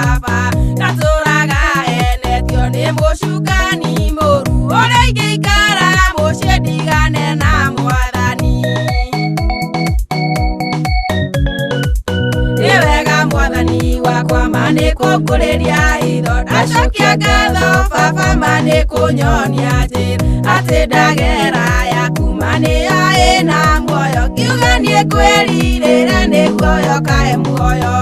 baba gaturaga enetio ni mucukani muru uria ingikara mucie ndigane na mwathani ni wega mwathani wakwa manikunguriria hitho ndacokia ngatho baba manikunyonia ati ndagera yaku mania ina muoyo kiuga nie kwiririra niguo yokae muoyo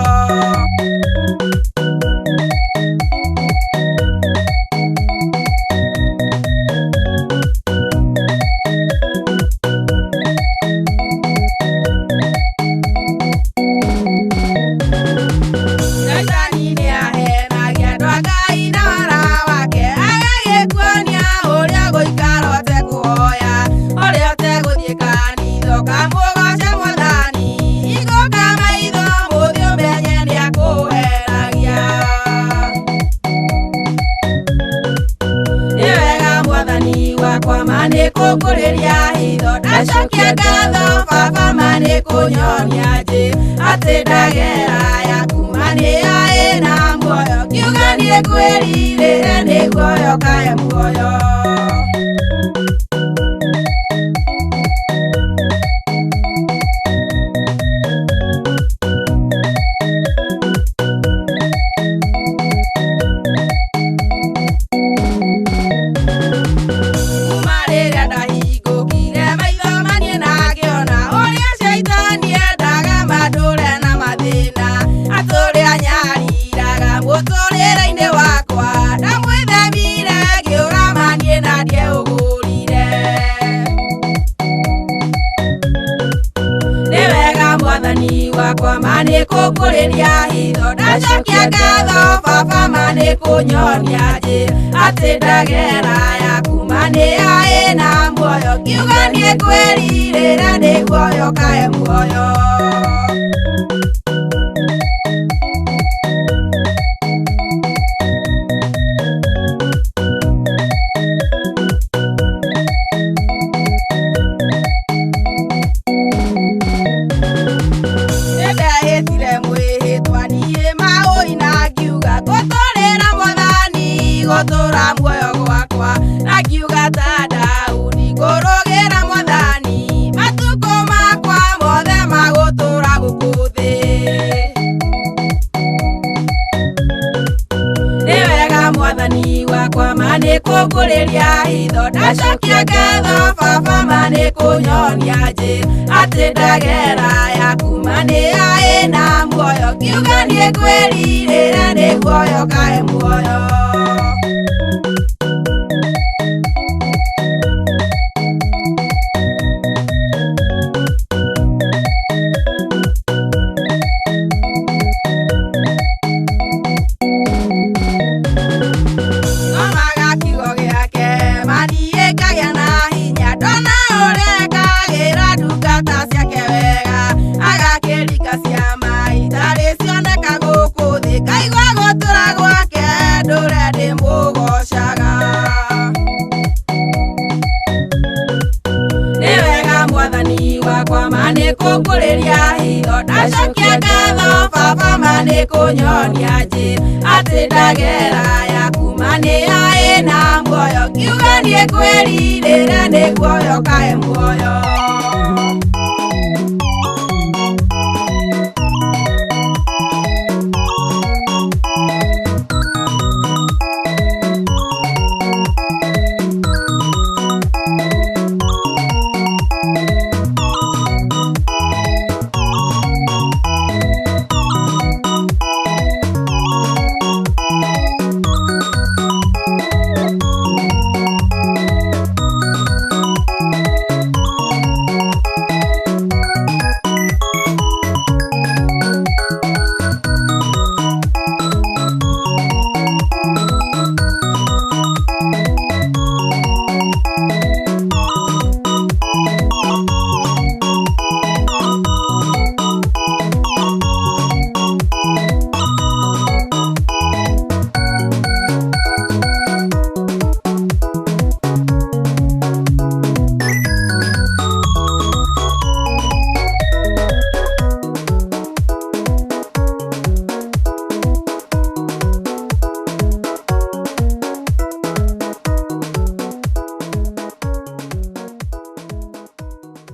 Manikunguriria hitho ndacokia ngatho baba manikunyonia ati ndagera yaku mania ina muoyo kiuga nie kwiririra niguo yokae muoyo wakwa manikunguriria hitho ndacokia ngatho baba manikunyonia ati ndagera yaku mania ina muoyo kiuga nie kwiririra niguo yokae muoyo gotura muoyo gwakwa na kiuga ta Daudi ngurugera mwathani matuko makwa mothe magutura guku thi ni wega mwathani wakwa manikunguriria hitho ndacokia ngatho baba manikunyonia ati ndagera yaku mania ina muoyo kiuga nie kwiririra niguo yokae muoyo wakwa manikunguriria hitho ndacokia ngatho baba manikunyonia ati ndagera yaku mania ina muoyo kiuga nie kwiririra niguo yokae muoyo